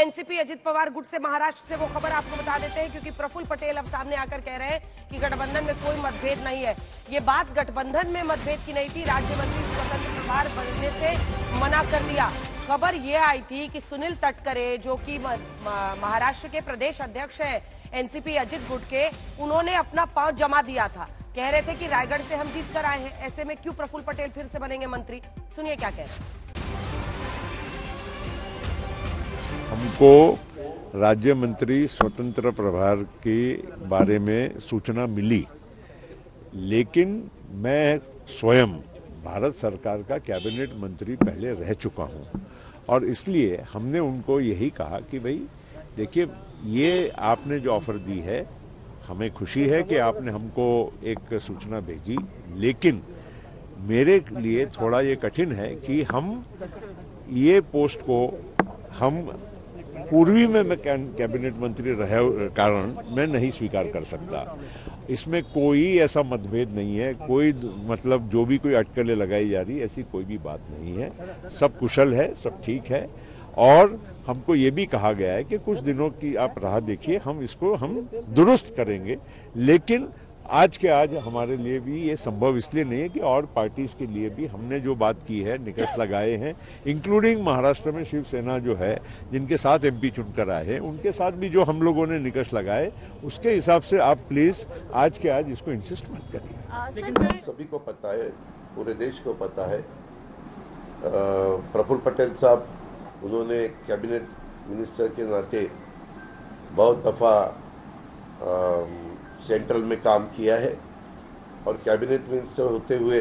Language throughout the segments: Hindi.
एनसीपी अजित पवार गुट से महाराष्ट्र से वो खबर आपको बता देते हैं, क्योंकि प्रफुल्ल पटेल अब सामने आकर कह रहे हैं कि गठबंधन में कोई मतभेद नहीं है। ये बात गठबंधन में मतभेद की नहीं थी, राज्य मंत्री स्वतंत्र प्रभार बनने से मना कर दिया। खबर ये आई थी कि सुनील तटकरे, जो कि महाराष्ट्र के प्रदेश अध्यक्ष है एनसीपी अजित गुट के, उन्होंने अपना पांव जमा दिया था। कह रहे थे कि रायगढ़ से हम जीत कर आए हैं, ऐसे में क्यों प्रफुल्ल पटेल फिर से बनेंगे मंत्री। सुनिए क्या कह रहे हैं। हमको राज्य मंत्री स्वतंत्र प्रभार के बारे में सूचना मिली, लेकिन मैं स्वयं भारत सरकार का कैबिनेट मंत्री पहले रह चुका हूं और इसलिए हमने उनको यही कहा कि भाई देखिए, ये आपने जो ऑफर दी है, हमें खुशी है कि आपने हमको एक सूचना भेजी, लेकिन मेरे लिए थोड़ा ये कठिन है कि हम ये पोस्ट को हम पूर्वी में मैं कैबिनेट मंत्री रहे कारण मैं नहीं स्वीकार कर सकता। इसमें कोई ऐसा मतभेद नहीं है, कोई मतलब जो भी कोई अटकलें लगाई जा रही, ऐसी कोई भी बात नहीं है। सब कुशल है, सब ठीक है और हमको ये भी कहा गया है कि कुछ दिनों की आप राह देखिए, हम इसको दुरुस्त करेंगे। लेकिन आज के आज हमारे लिए भी ये संभव इसलिए नहीं है कि और पार्टीज के लिए भी हमने जो बात की है, निकट लगाए हैं, इंक्लूडिंग महाराष्ट्र में शिवसेना जो है, जिनके साथ एमपी चुनकर आए हैं, उनके साथ भी जो हम लोगों ने निकट लगाए, उसके हिसाब से आप प्लीज आज के आज इसको इंसिस्ट मत करिए। लेकिन सभी को पता है, पूरे देश को पता है, प्रफुल्ल पटेल साहब उन्होंने कैबिनेट मिनिस्टर के नाते बहुत दफा सेंट्रल में काम किया है और कैबिनेट मिनिस्टर होते हुए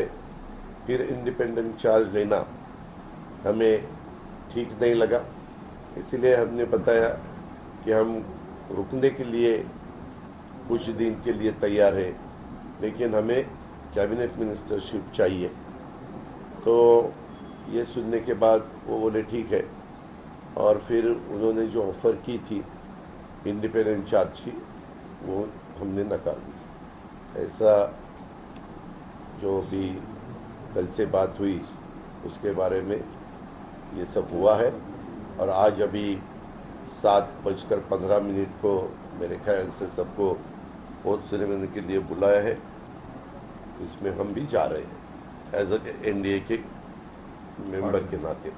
फिर इंडिपेंडेंट चार्ज लेना हमें ठीक नहीं लगा। इसीलिए हमने बताया कि हम रुकने के लिए कुछ दिन के लिए तैयार है, लेकिन हमें कैबिनेट मिनिस्टरशिप चाहिए। तो ये सुनने के बाद वो बोले ठीक है, और फिर उन्होंने जो ऑफर की थी इंडिपेंडेंट चार्ज की, वो हमने नकार दी। ऐसा जो भी कल से बात हुई उसके बारे में ये सब हुआ है और आज अभी 7:15 को मेरे ख्याल से सबको ओथ सेरेमनी के लिए बुलाया है। इसमें हम भी जा रहे हैं एज ए एनडीए के मेंबर के नाते।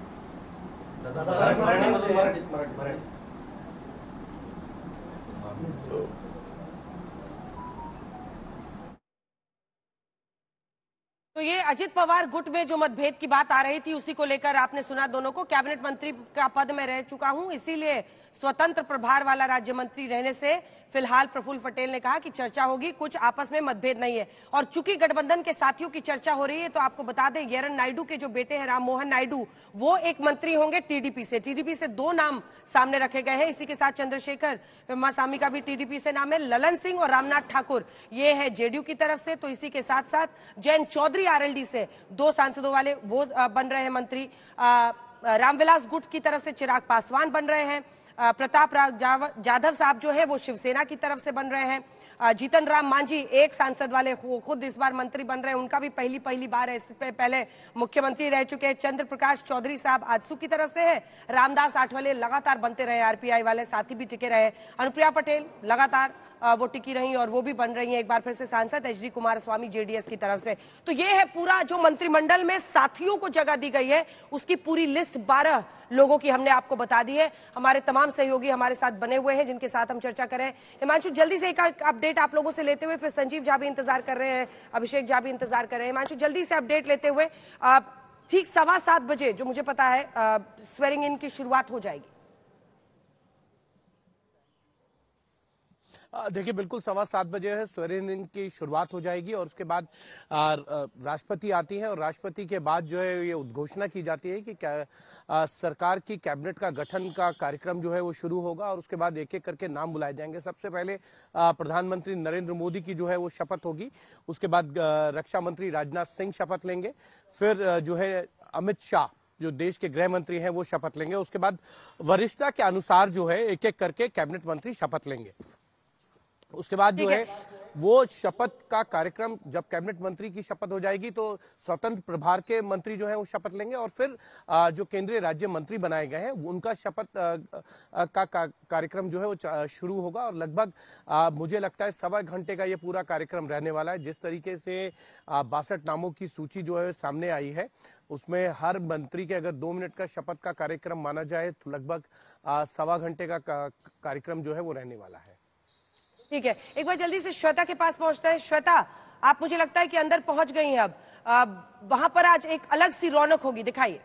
तो ये अजित पवार गुट में जो मतभेद की बात आ रही थी, उसी को लेकर आपने सुना दोनों को। कैबिनेट मंत्री का पद में रह चुका हूं, इसीलिए स्वतंत्र प्रभार वाला राज्य मंत्री रहने से फिलहाल प्रफुल्ल पटेल ने कहा कि चर्चा होगी, कुछ आपस में मतभेद नहीं है। और चूंकि गठबंधन के साथियों की चर्चा हो रही है, तो आपको बता दें येरन नायडू के जो बेटे हैं राम मोहन नायडू, वो एक मंत्री होंगे टीडीपी से। टीडीपी से 2 नाम सामने रखे गए हैं। इसी के साथ चंद्रशेखर पेम्मासामी का भी टीडीपी से नाम है, ललन सिंह और रामनाथ ठाकुर ये है जेडीयू की तरफ से। तो इसी के साथ साथ जयंत चौधरी आरएलडी से 2 सांसदों वाले वो बन रहे हैं मंत्री। रामविलास गुट की तरफ से चिराग पासवान बन रहे हैं। प्रताप राव जाधव साहब जो है वो शिवसेना की तरफ से बन रहे हैं। जीतन राम मांझी एक सांसद वाले खुद इस बार मंत्री बन रहे हैं, उनका भी पहली बार है, इससे पहले मुख्यमंत्री रह चुके हैं। चंद्र प्रकाश चौधरी साहब आजसू की तरफ से है। रामदास आठवले लगातार बनते रहे, आरपीआई वाले साथी भी टिके रहे। अनुप्रिया पटेल लगातार वो टिकी रही और वो भी बन रही हैं एक बार फिर से सांसद। एचडी कुमारस्वामी जेडीएस की तरफ से। तो ये है पूरा जो मंत्रिमंडल में साथियों को जगह दी गई है, उसकी पूरी लिस्ट 12 लोगों की हमने आपको बता दी है। हमारे तमाम सहयोगी हमारे साथ बने हुए हैं, जिनके साथ हम चर्चा करें। हिमांशु, जल्दी से एक अपडेट आप लोगों से लेते हुए, फिर संजीव झा भी इंतजार कर रहे हैं, अभिषेक झा भी इंतजार कर रहे हैं। हिमांशु, जल्दी से अपडेट लेते हुए, ठीक 7:15 बजे जो मुझे पता है स्वेरिंग इन की शुरुआत हो जाएगी। देखिए, बिल्कुल 7:15 बजे है स्वेरिंग इन की शुरुआत हो जाएगी और उसके बाद राष्ट्रपति आती है और राष्ट्रपति के बाद जो है ये उद्घोषणा की जाती है कि सरकार की कैबिनेट का गठन का कार्यक्रम जो है वो शुरू होगा और उसके बाद एक एक करके नाम बुलाए जाएंगे। सबसे पहले प्रधानमंत्री नरेंद्र मोदी की जो है वो शपथ होगी, उसके बाद रक्षा मंत्री राजनाथ सिंह शपथ लेंगे, फिर जो है अमित शाह जो देश के गृह मंत्री हैं वो शपथ लेंगे। उसके बाद वरिष्ठता के अनुसार जो है एक एक करके कैबिनेट मंत्री शपथ लेंगे। उसके बाद जो है वो शपथ का कार्यक्रम, जब कैबिनेट मंत्री की शपथ हो जाएगी तो स्वतंत्र प्रभार के मंत्री जो है वो शपथ लेंगे और फिर जो केंद्रीय राज्य मंत्री बनाए गए हैं उनका शपथ का कार्यक्रम जो है वो शुरू होगा। और लगभग मुझे लगता है 1.25 घंटे का ये पूरा कार्यक्रम रहने वाला है। जिस तरीके से 62 नामों की सूची जो है सामने आई है, उसमें हर मंत्री के अगर 2 मिनट का शपथ का कार्यक्रम माना जाए तो लगभग 1.25 घंटे का कार्यक्रम जो है वो रहने वाला है। ठीक है, एक बार जल्दी से श्वेता के पास पहुंचते हैं। श्वेता, आप मुझे लगता है कि अंदर पहुंच गई हैं अब। वहां पर आज एक अलग सी रौनक होगी, दिखाइए।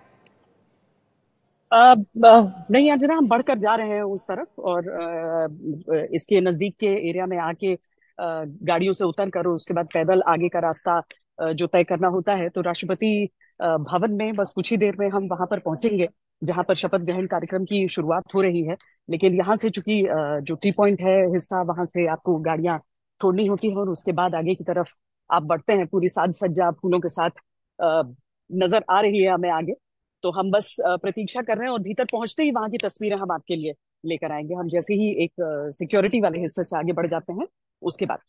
नहीं अंजना, हम बढ़कर जा रहे हैं उस तरफ और इसके नजदीक के एरिया में आके गाड़ियों से उतर कर उसके बाद पैदल आगे का रास्ता जो तय करना होता है, तो राष्ट्रपति भवन में बस कुछ ही देर में हम वहां पर पहुंचेंगे जहां पर शपथ ग्रहण कार्यक्रम की शुरुआत हो रही है। लेकिन यहाँ से चूंकि जो टी पॉइंट है हिस्सा, वहां से आपको गाड़ियां छोड़नी होती है और उसके बाद आगे की तरफ आप बढ़ते हैं। पूरी साज सज्जा फूलों के साथ नजर आ रही है हमें आगे। तो हम बस प्रतीक्षा कर रहे हैं और भीतर पहुंचते ही वहां की तस्वीरें हम आपके लिए लेकर आएंगे। हम जैसे ही एक सिक्योरिटी वाले हिस्से से आगे बढ़ जाते हैं उसके बाद